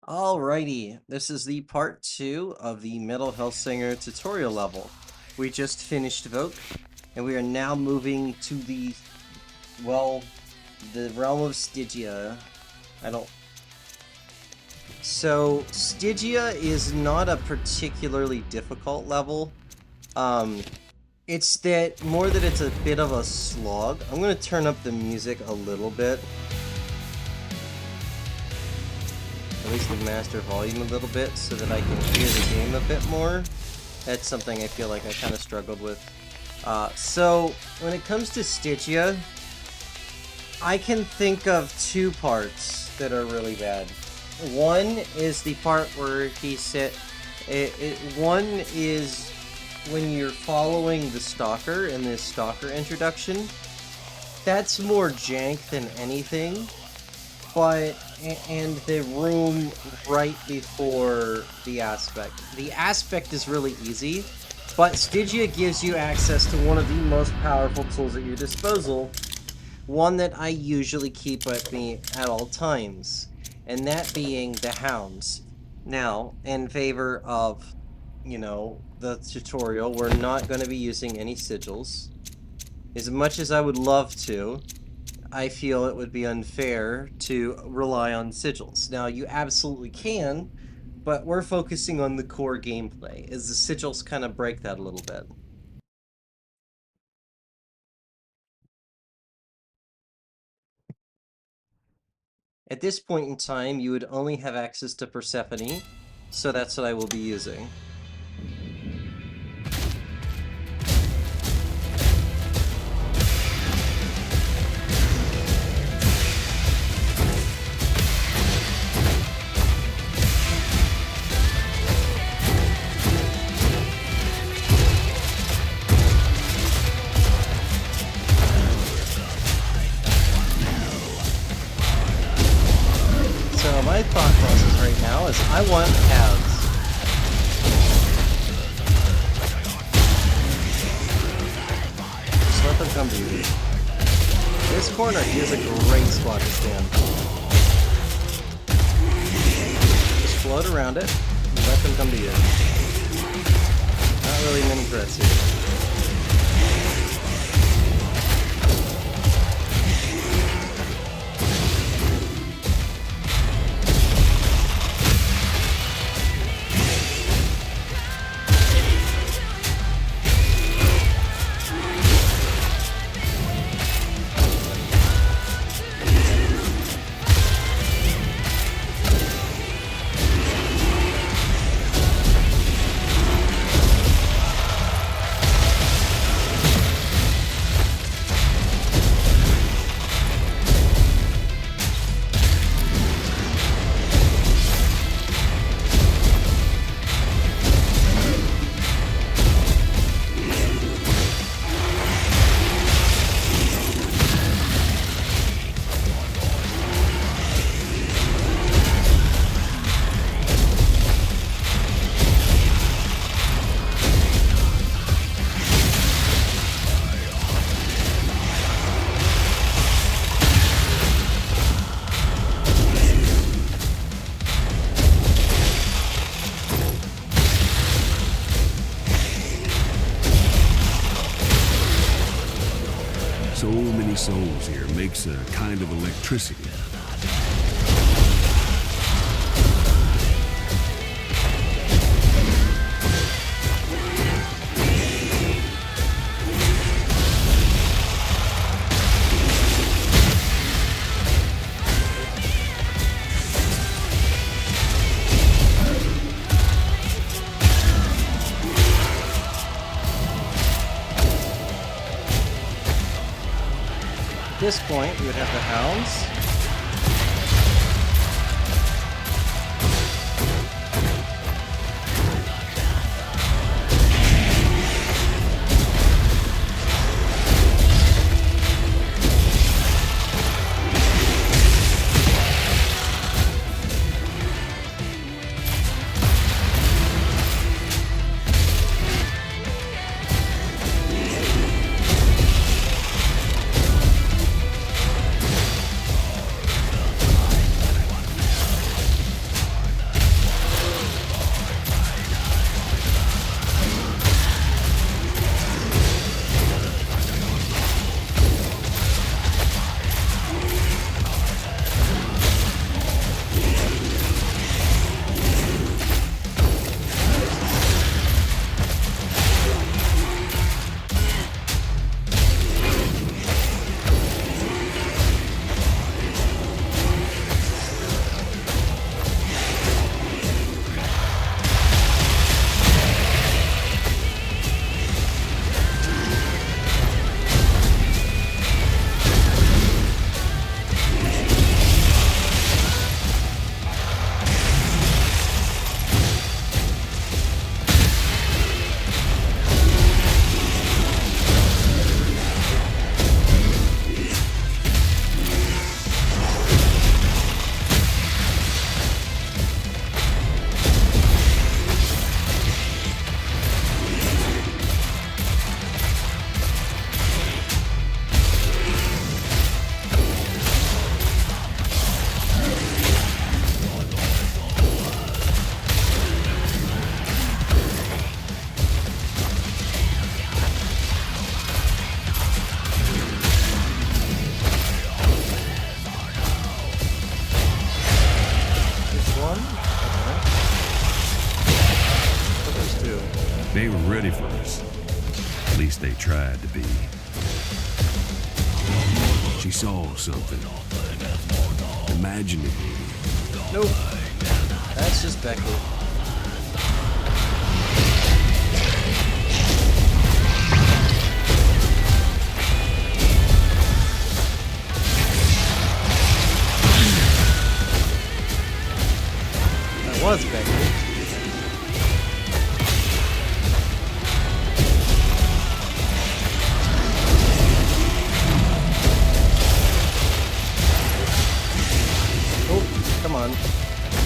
Alrighty, this is the part 2 of the Metal Hellsinger tutorial level. We just finished Vogue, and we are now moving to well, the realm of Stygia. I don't... So, Stygia is not a particularly difficult level. Um, it's more that it's a bit of a slog. I'm going to turn up the music a little bit. At least the master volume a little bit so that I can hear the game a bit more. That's something I feel like I kind of struggled with. So, when it comes to Stygia, I can think of two parts that are really bad. One is the part where he said... One is when you're following the Stalker in this Stalker introduction. That's more jank than anything. But, and the room right before the aspect. The aspect is really easy, but Stygia gives you access to one of the most powerful tools at your disposal, one that I usually keep with me at all times, and that being the hounds. Now, in favor of, the tutorial, we're not going to be using any sigils. As much as I would love to, I feel it would be unfair to rely on sigils. Now, you absolutely can, but we're focusing on the core gameplay, as the sigils kind of break that a little bit. At this point in time, you would only have access to Persephone, so that's what I will be using. So my thought process right now is I want halves. Just let them come to you. This corner is a great spot to stand. Just float around it and let them come to you. Not really many threats here. So many souls here makes a kind of electricity. At this point, we would have the hounds. They were ready for us. At least they tried to be. She saw something. Imagined it. Nope. That's just Becky. That was Becky. Come on.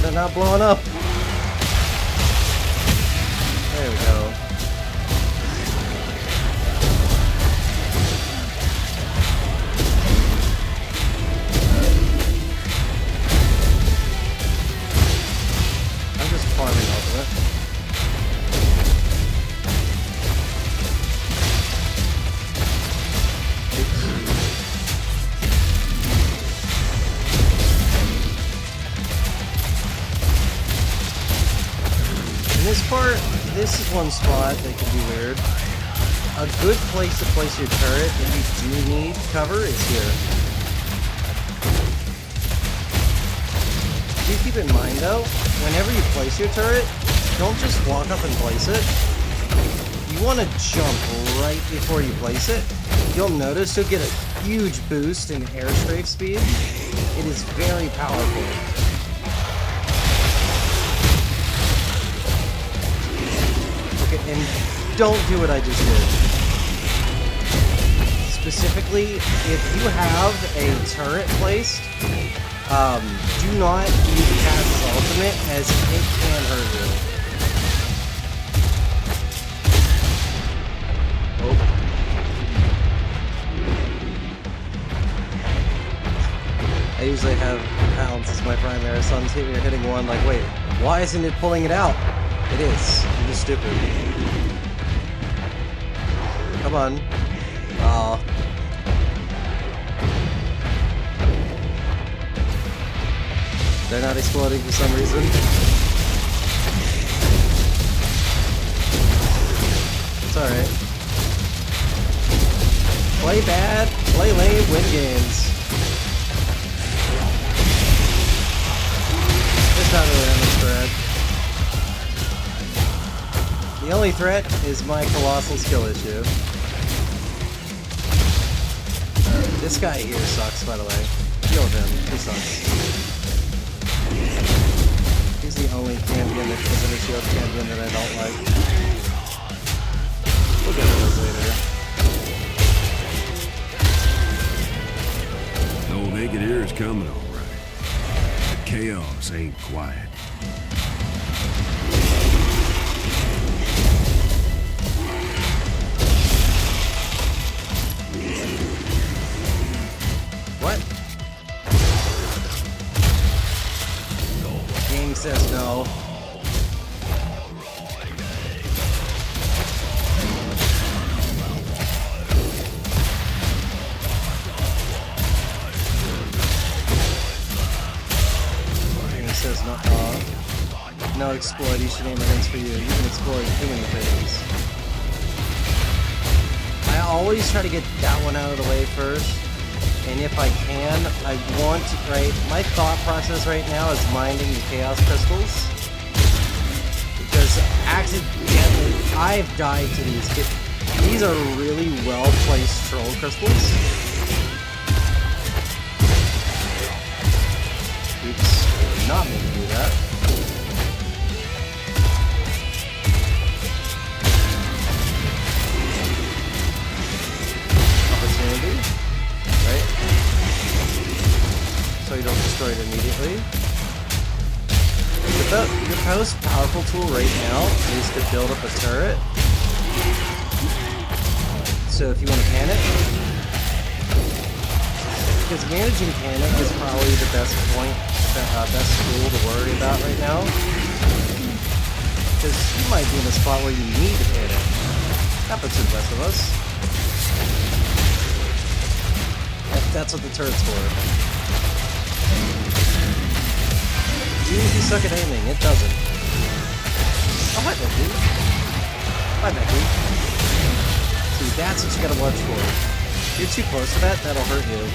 They're not blowing up. There we go. I'm just farming over it. This part, this is one spot that can be weird. A good place to place your turret if you do need cover is here. Do keep in mind though, whenever you place your turret, don't just walk up and place it. You want to jump right before you place it. You'll notice you'll get a huge boost in air strafe speed. It is very powerful. And don't do what I just did. Specifically, if you have a turret placed, do not use Cass's ultimate, as it can hurt you. Oh. I usually have Pounce as my primary, so I'm sitting here hitting one like, wait, why isn't it pulling it out? It is. I'm just stupid. Come on. Aw. They're not exploding for some reason. It's alright. Play bad, play lame, win games. It's not really on this thread. The only threat is my colossal skill issue. This guy here sucks, by the way. Kill him. He sucks. He's the only champion that isn't a shield champion that I don't like. We'll get to those later. No naked ear is coming, all right. The chaos ain't quiet. What? Game says no. Game says no. No exploiting shenanigans for you. You can exploit too many things. I always try to get that one out of the way first. And if I can, I want to, right, my thought process right now is minding the chaos crystals. Because accidentally, I've died to these. These are really well-placed troll crystals. Oops, did not mean to do that. Opportunity. Right? So you don't destroy it immediately. Your most powerful tool right now is to build up a turret. So if you want to panic, because managing panic is probably the best best tool to worry about right now. Because you might be in a spot where you need to panic. Happens to the rest of us. That's what the turret's for. Even if you suck at aiming, it doesn't. Oh, hi there, dude. Bye, Becky. See, that's what you gotta watch for. If you're too close to that, that'll hurt you.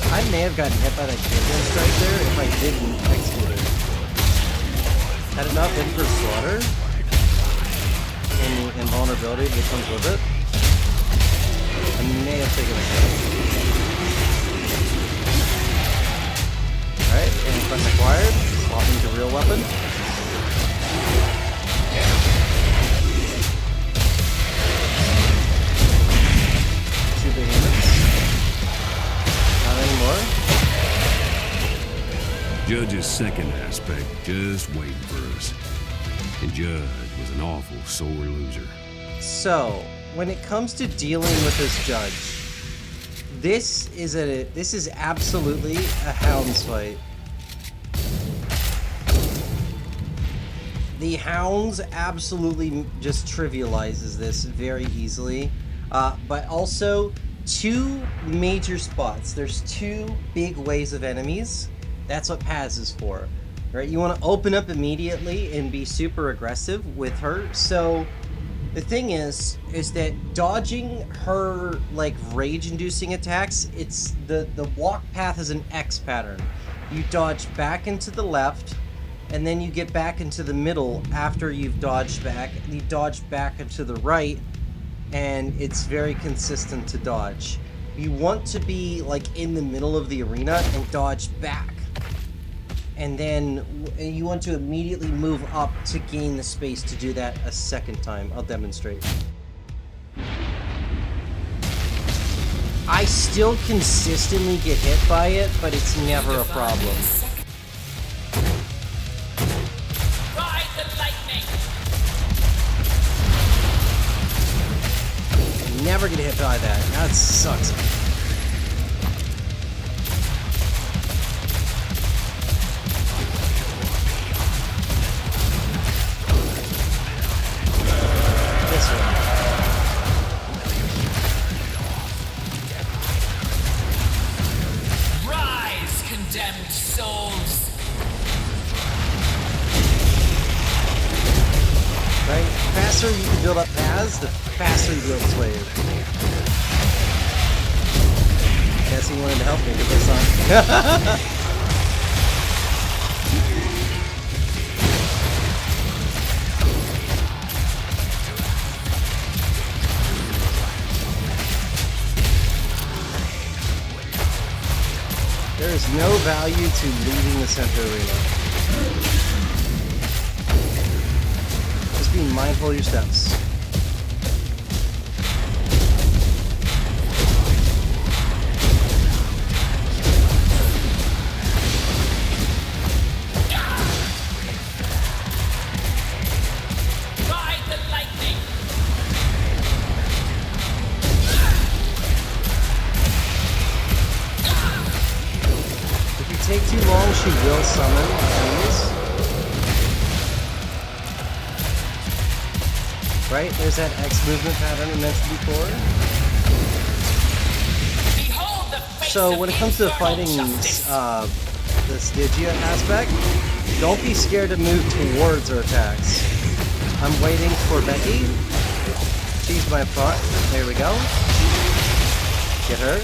I may have gotten hit by that champion strike there if I didn't execute it. Had it not been for slaughter and the invulnerability that comes with it, I may have taken a hit. Alright, and quest acquired. Swapping to real weapon. Two behemoths. Not anymore. Judge's second aspect just waiting for us. And Judge was an awful sore loser. So, when it comes to dealing with this judge, this is absolutely a Hounds fight. The Hounds absolutely just trivializes this very easily, but also two major spots. There's two big waves of enemies. That's what Paz is for, right? You want to open up immediately and be super aggressive with her. So the thing is that dodging her like rage-inducing attacks, it's the walk path is an X pattern. You dodge back into the left, and then you get back into the middle after you've dodged back. You dodge back into the right, and it's very consistent to dodge. You want to be like in the middle of the arena and dodge back. And then you want to immediately move up to gain the space to do that a second time. I'll demonstrate. I still consistently get hit by it, but it's never a problem. Ride the lightning. Never get hit by that. That sucks. This one. Rise, condemned souls. Right? The faster you can build up paths, the faster you build this wave. Guess he wanted to help me with this one. There is no value to leaving the center arena. Just be mindful of your steps. Ride the lightning. If you take too long, she will summon enemies. Right? There's that X movement pattern I mentioned before. Behold the face So of when it comes to infernal fighting justice. the Stygia aspect, don't be scared to move towards her attacks. I'm waiting for Becky. She's my front. There we go. Get her.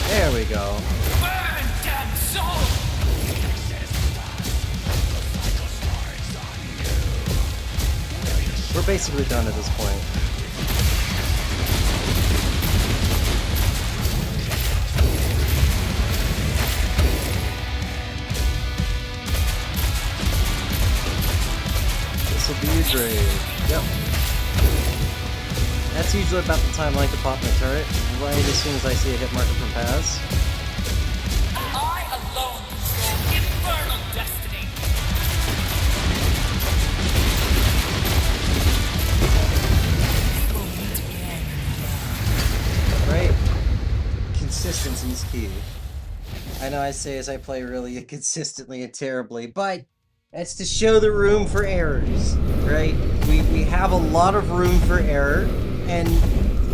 There we go. Burn, damn soul. We're basically done at this point. This will be your grave. Yep. That's usually about the time I like to pop my turret, right as soon as I see a hit marker from Paz. I alone control infernal destiny. few. I know I say as I play really inconsistently and terribly, but that's to show the room for errors, right? We have a lot of room for error, and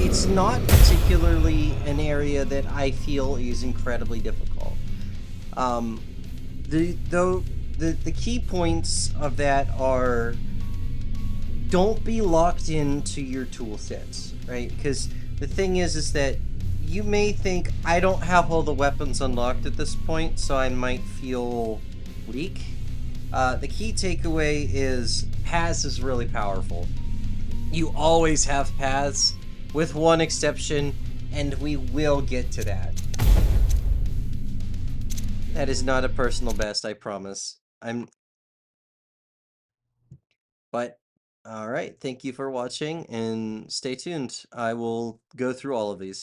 it's not particularly an area that I feel is incredibly difficult. The key points of that are, don't be locked into your tool sets, right? Because the thing is that you may think, I don't have all the weapons unlocked at this point, so I might feel weak. The key takeaway is paths is really powerful. You always have paths, with one exception, and we will get to that. That is not a personal best, I promise. But, alright, thank you for watching, and stay tuned. I will go through all of these.